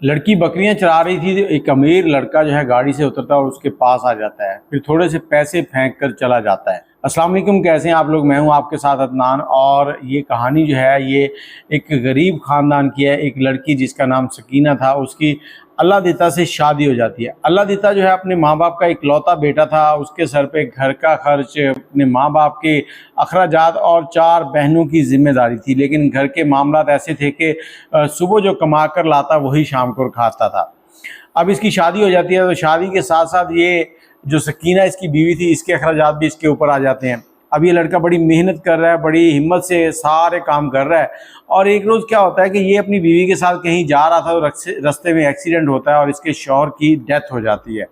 लड़की बकरियां चरा रही थी तो एक अमीर लड़का जो है गाड़ी से उतरता है और उसके पास आ जाता है, फिर थोड़े से पैसे फेंक कर चला जाता है। अस्सलाम वालेकुम, कैसे हैं आप लोग। मैं हूं आपके साथ अदनान और ये कहानी जो है ये एक गरीब ख़ानदान की है। एक लड़की जिसका नाम सकीना था, उसकी अल्लाह दिता से शादी हो जाती है। अल्लाह दिता जो है अपने माँ बाप का इकलौता बेटा था। उसके सर पे घर का खर्च, अपने माँ बाप के अखराजात और 4 बहनों की जिम्मेदारी थी। लेकिन घर के मामलात ऐसे थे कि सुबह जो कमा कर लाता वही शाम को खाता था। अब इसकी शादी हो जाती है तो शादी के साथ साथ ये जो सकीना इसकी बीवी थी, इसके अखराजात भी इसके ऊपर आ जाते हैं। अब ये लड़का बड़ी मेहनत कर रहा है, बड़ी हिम्मत से सारे काम कर रहा है। और एक रोज़ क्या होता है कि ये अपनी बीवी के साथ कहीं जा रहा था तो रास्ते में एक्सीडेंट होता है और इसके शौहर की डेथ हो जाती है।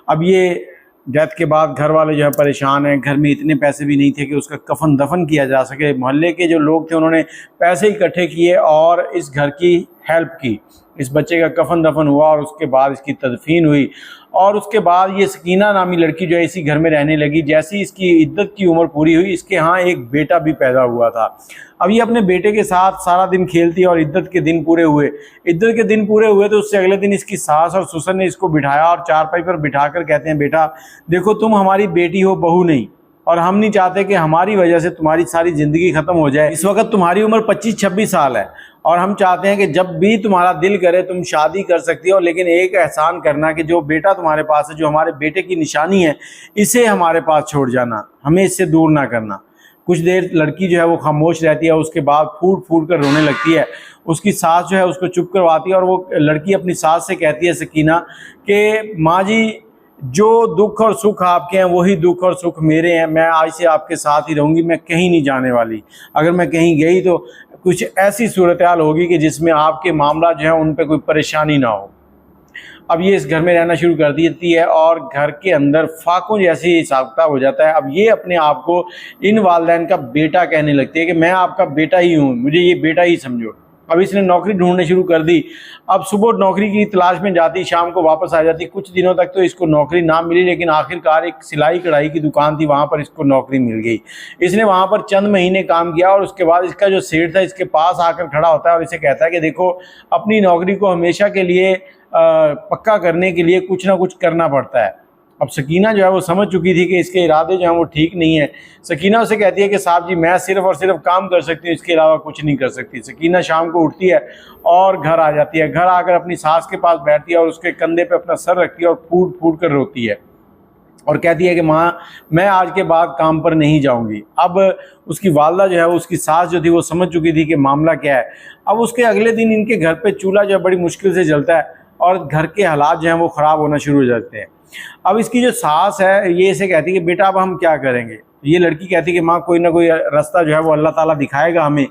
अब ये डेथ के बाद घर वाले जो है परेशान हैं। घर में इतने पैसे भी नहीं थे कि उसका कफन दफन किया जा सके। मोहल्ले के जो लोग थे उन्होंने पैसे इकट्ठे किए और इस घर की हेल्प की। इस बच्चे का कफन दफन हुआ और उसके बाद इसकी तदफीन हुई। और उसके बाद ये सकीना नामी लड़की जो है इसी घर में रहने लगी। जैसी इसकी इद्दत की उम्र पूरी हुई, इसके यहाँ एक बेटा भी पैदा हुआ था। अब ये अपने बेटे के साथ सारा दिन खेलती और इद्दत के दिन पूरे हुए। इद्दत के दिन पूरे हुए तो उससे अगले दिन इसकी सास और ससुर ने इसको बिठाया और चारपाई पर बिठाकर कहते हैं, बेटा देखो, तुम हमारी बेटी हो, बहू नहीं, और हम नहीं चाहते कि हमारी वजह से तुम्हारी सारी ज़िंदगी ख़त्म हो जाए। इस वक्त तुम्हारी उम्र 25-26 साल है और हम चाहते हैं कि जब भी तुम्हारा दिल करे तुम शादी कर सकती हो, लेकिन एक एहसान करना कि जो बेटा तुम्हारे पास है, जो हमारे बेटे की निशानी है, इसे हमारे पास छोड़ जाना, हमें इससे दूर ना करना। कुछ देर लड़की जो है वो खामोश रहती है, उसके बाद फूट फूट कर रोने लगती है। उसकी सास जो है उसको चुप करवाती है और वो लड़की अपनी सास से कहती है, सकीना, कि माँ जी, जो दुख और सुख आपके हैं वही दुख और सुख मेरे हैं। मैं आज से आपके साथ ही रहूँगी, मैं कहीं नहीं जाने वाली। अगर मैं कहीं गई तो कुछ ऐसी सूरत हाल होगी कि जिसमें आपके मामला जो है उन पर कोई परेशानी ना हो। अब ये इस घर में रहना शुरू कर देती है और घर के अंदर फाकों जैसी हिसाब किताब हो जाता है। अब ये अपने आप को इन वालदैन का बेटा कहने लगती है कि मैं आपका बेटा ही हूँ, मुझे ये बेटा ही समझो। अब इसने नौकरी ढूंढने शुरू कर दी। अब सुबह नौकरी की तलाश में जाती, शाम को वापस आ जाती। कुछ दिनों तक तो इसको नौकरी ना मिली, लेकिन आखिरकार एक सिलाई कढ़ाई की दुकान थी, वहाँ पर इसको नौकरी मिल गई। इसने वहाँ पर चंद महीने काम किया और उसके बाद इसका जो सेठ था इसके पास आकर खड़ा होता है और इसे कहता है कि देखो, अपनी नौकरी को हमेशा के लिए पक्का करने के लिए कुछ ना कुछ करना पड़ता है। अब सकीना जो है वो समझ चुकी थी कि इसके इरादे जो हैं वो ठीक नहीं है। सकीना उसे कहती है कि साहब जी, मैं सिर्फ और सिर्फ काम कर सकती हूँ, इसके अलावा कुछ नहीं कर सकती। सकीना शाम को उठती है और घर आ जाती है। घर आकर अपनी सास के पास बैठती है और उसके कंधे पे अपना सर रखती है और फूट फूट कर रोती है और कहती है कि माँ, मैं आज के बाद काम पर नहीं जाऊंगी। अब उसकी वालदा जो है, उसकी सास जो थी, वो समझ चुकी थी कि मामला क्या है। अब उसके अगले दिन इनके घर पे चूल्हा जो है बड़ी मुश्किल से जलता है और घर के हालात जो हैं वो ख़राब होना शुरू हो जाते हैं। अब इसकी जो सास है ये इसे कहती है कि बेटा अब हम क्या करेंगे। ये लड़की कहती है कि माँ, कोई ना कोई रास्ता जो है वो अल्लाह ताला दिखाएगा हमें।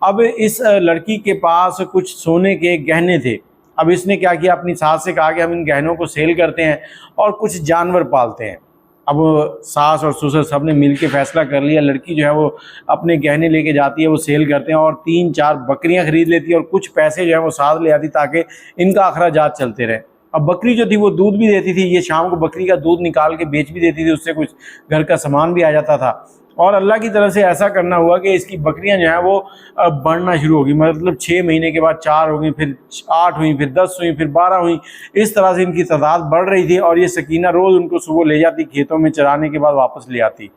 अब इस लड़की के पास कुछ सोने के गहने थे। अब इसने क्या किया, अपनी सास से कहा कि हम इन गहनों को सेल करते हैं और कुछ जानवर पालते हैं। अब सास और ससुर सब ने मिल के फैसला कर लिया। लड़की जो है वो अपने गहने लेके जाती है, वो सेल करते हैं और 3-4 बकरियां खरीद लेती है और कुछ पैसे जो है वो साथ ले आती ताकि इनका अखराजात चलते रहे। अब बकरी जो थी वो दूध भी देती थी। ये शाम को बकरी का दूध निकाल के बेच भी देती थी, उससे कुछ घर का सामान भी आ जाता था। और अल्लाह की तरफ से ऐसा करना हुआ कि इसकी बकरियां जो हैं वो बढ़ना शुरू होगी। मतलब 6 महीने के बाद 4 हो गई, फिर 8 हुई, फिर 10 हुई, फिर 12 हुई। इस तरह से इनकी तादाद बढ़ रही थी और ये सकीना रोज़ उनको सुबह ले जाती, खेतों में चराने के बाद वापस ले आती।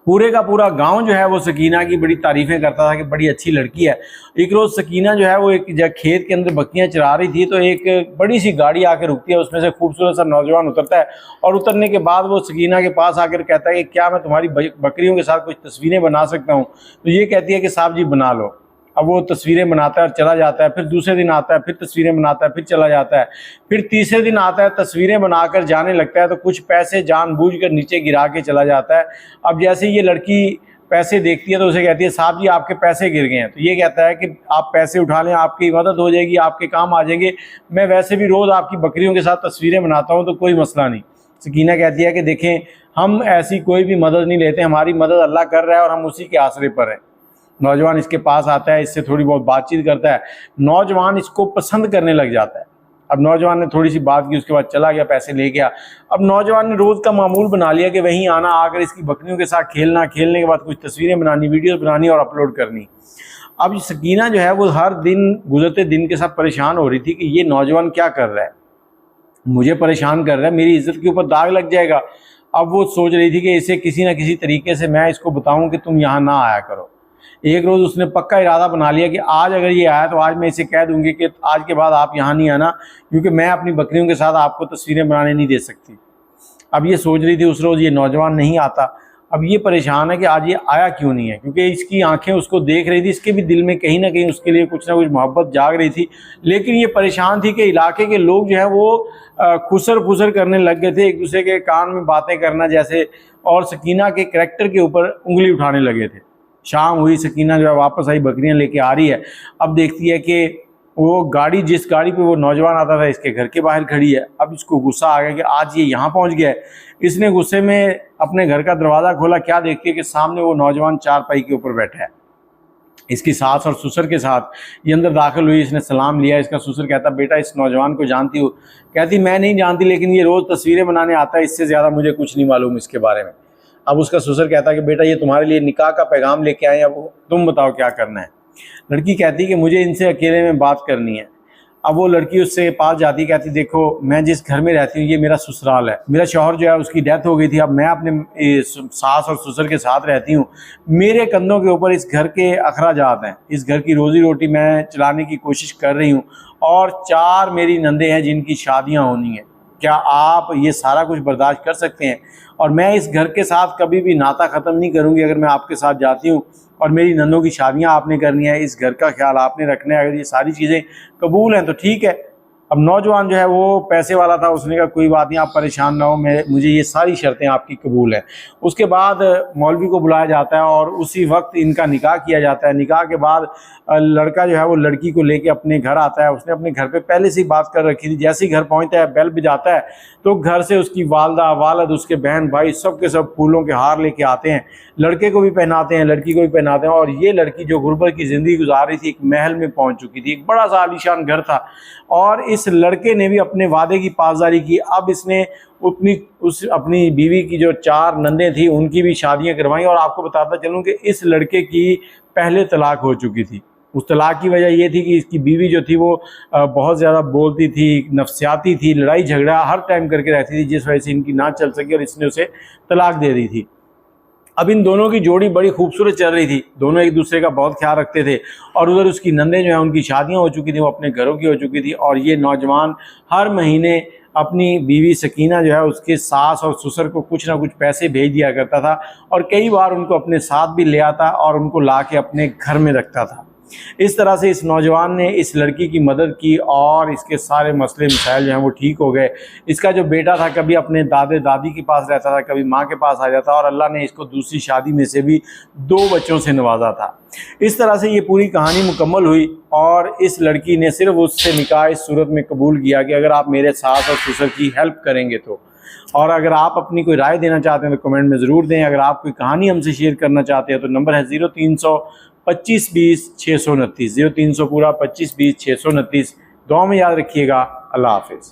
पूरे का पूरा गांव जो है वो सकीना की बड़ी तारीफ़ें करता था कि बड़ी अच्छी लड़की है। एक रोज़ सकीना जो है वो एक जब खेत के अंदर बकरियां चरा रही थी तो एक बड़ी सी गाड़ी आकर रुकती है। उसमें से खूबसूरत सा नौजवान उतरता है और उतरने के बाद वो सकीना के पास आकर कहता है कि क्या मैं तुम्हारी बकरियों के साथ कुछ तस्वीरें बना सकता हूँ। तो ये कहती है कि साहब जी, बना लो। अब वो तस्वीरें बनाता है और चला जाता है। फिर दूसरे दिन आता है, फिर तस्वीरें बनाता है, फिर चला जाता है। फिर तीसरे दिन आता है, तस्वीरें बनाकर जाने लगता है तो कुछ पैसे जानबूझकर नीचे गिरा के चला जाता है। अब जैसे ये लड़की पैसे देखती है तो उसे कहती है, साहब जी, आपके पैसे गिर गए हैं। तो ये कहता है कि आप पैसे उठा लें, आपकी मदद हो जाएगी, आपके काम आ जाएंगे। मैं वैसे भी रोज़ आपकी बकरियों के साथ तस्वीरें बनाता हूँ, तो कोई मसला नहीं। सकीना कहती है कि देखें, हम ऐसी कोई भी मदद नहीं लेते, हमारी मदद अल्लाह कर रहा है और हम उसी के आसरे पर हैं। नौजवान इसके पास आता है, इससे थोड़ी बहुत बातचीत करता है। नौजवान इसको पसंद करने लग जाता है। अब नौजवान ने थोड़ी सी बात की, उसके बाद चला गया, पैसे ले गया। अब नौजवान ने रोज़ का मामूल बना लिया कि वहीं आना, आकर इसकी बकरियों के साथ खेलना, खेलने के बाद कुछ तस्वीरें बनानी, वीडियोस बनानी और अपलोड करनी। अब सकीना जो है वो हर दिन गुजरते दिन के साथ परेशान हो रही थी कि ये नौजवान क्या कर रहा है, मुझे परेशान कर रहा है, मेरी इज्जत के ऊपर दाग लग जाएगा। अब वो सोच रही थी कि इसे किसी ना किसी तरीके से मैं इसको बताऊं कि तुम यहाँ ना आया करो। एक रोज़ उसने पक्का इरादा बना लिया कि आज अगर ये आया तो आज मैं इसे कह दूंगी कि आज के बाद आप यहाँ नहीं आना, क्योंकि मैं अपनी बकरियों के साथ आपको तस्वीरें बनाने नहीं दे सकती। अब ये सोच रही थी उस रोज़ ये नौजवान नहीं आता। अब ये परेशान है कि आज ये आया क्यों नहीं है, क्योंकि इसकी आंखें उसको देख रही थी, इसके भी दिल में कहीं ना कहीं उसके लिए कुछ ना कुछ मोहब्बत जाग रही थी। लेकिन ये परेशान थी कि इलाके के लोग जो है वो खुसर फुसर करने लग गए थे, एक दूसरे के कान में बातें करना जैसे, और सकीना के करैक्टर के ऊपर उंगली उठाने लगे थे। शाम हुई, सकीना जो है वापस आई, बकरियां लेके आ रही है। अब देखती है कि वो गाड़ी, जिस गाड़ी पे वो नौजवान आता था, इसके घर के बाहर खड़ी है। अब इसको गुस्सा आ गया कि आज ये यहाँ पहुँच गया है। इसने गुस्से में अपने घर का दरवाज़ा खोला, क्या देखती है कि सामने वो नौजवान चारपाई के ऊपर बैठा है। इसकी सास और ससुर के साथ ये अंदर दाखिल हुई, इसने सलाम लिया। इसका ससुर कहता, बेटा इस नौजवान को जानती हो? कहती, मैं नहीं जानती, लेकिन ये रोज़ तस्वीरें बनाने आता है, इससे ज़्यादा मुझे कुछ नहीं मालूम इसके बारे में। अब उसका ससुर कहता कि बेटा ये तुम्हारे लिए निकाह का पैगाम लेके आए, अब तुम बताओ क्या करना है। लड़की कहती कि मुझे इनसे अकेले में बात करनी है। अब वो लड़की उससे पास जाती, कहती देखो मैं जिस घर में रहती हूँ ये मेरा ससुराल है, मेरा शौहर जो है उसकी डेथ हो गई थी, अब मैं अपने सास और ससुर के साथ रहती हूँ। मेरे कंधों के ऊपर इस घर के अखराजात हैं, इस घर की रोज़ी रोटी मैं चलाने की कोशिश कर रही हूँ, और 4 मेरी नंदे हैं जिनकी शादियाँ होनी हैं। क्या आप ये सारा कुछ बर्दाश्त कर सकते हैं? और मैं इस घर के साथ कभी भी नाता ख़त्म नहीं करूँगी अगर मैं आपके साथ जाती हूँ, और मेरी नंदों की शादियां आपने करनी है, इस घर का ख्याल आपने रखना है। अगर ये सारी चीज़ें कबूल हैं तो ठीक है। अब नौजवान जो है वो पैसे वाला था, उसने कहा कोई बात नहीं, आप परेशान ना हो, मुझे ये सारी शर्तें आपकी कबूल हैं। उसके बाद मौलवी को बुलाया जाता है और उसी वक्त इनका निकाह किया जाता है। निकाह के बाद लड़का जो है वो लड़की को लेके अपने घर आता है। उसने अपने घर पे पहले से ही बात कर रखी थी। जैसे ही घर पहुंचता है, बेल बजाता है, तो घर से उसकी वालदा, वालद, उसके बहन भाई सब के सब फूलों के हार लेके आते हैं। लड़के को भी पहनाते हैं, लड़की को भी पहनाते हैं। और ये लड़की जो गुर्बत की ज़िंदगी गुजार रही थी, एक महल में पहुंच चुकी थी। एक बड़ा सा आलीशान घर था, और इस लड़के ने भी अपने वादे की पासदारी की। अब इसने अपनी बीवी की जो 4 नंदें थी उनकी भी शादियां करवाई। और आपको बताता चलूं कि इस लड़के की पहले तलाक हो चुकी थी। उस तलाक की वजह ये थी कि इसकी बीवी जो थी वो बहुत ज़्यादा बोलती थी, नफसियाती थी, लड़ाई झगड़ा हर टाइम करके रहती थी, जिस वजह से इनकी ना चल सकी और इसने उसे तलाक दे दी थी। अब इन दोनों की जोड़ी बड़ी खूबसूरत चल रही थी, दोनों एक दूसरे का बहुत ख्याल रखते थे। और उधर उसकी नंदें जो है उनकी शादियां हो चुकी थी, वो अपने घरों की हो चुकी थी। और ये नौजवान हर महीने अपनी बीवी सकीना जो है उसके सास और ससुर को कुछ ना कुछ पैसे भेज दिया करता था, और कई बार उनको अपने साथ भी ले आता और उनको ला के अपने घर में रखता था। इस तरह से इस नौजवान ने इस लड़की की मदद की और इसके सारे मसले मसाइल जो हैं वो ठीक हो गए। इसका जो बेटा था कभी अपने दादे दादी के पास रहता था, कभी माँ के पास आ जाता, और अल्लाह ने इसको दूसरी शादी में से भी 2 बच्चों से नवाजा था। इस तरह से ये पूरी कहानी मुकम्मल हुई, और इस लड़की ने सिर्फ उससे निकाह इस सूरत में कबूल किया कि अगर आप मेरे सास और ससुर की हेल्प करेंगे तो। और अगर आप अपनी कोई राय देना चाहते हैं तो कमेंट में ज़रूर दें। अगर आप कोई कहानी हमसे शेयर करना चाहते हैं तो नंबर है 0300 25 20 629, 0300 पूरा 25 20 629। दुआ में याद रखिएगा। अल्लाह हाफिज़।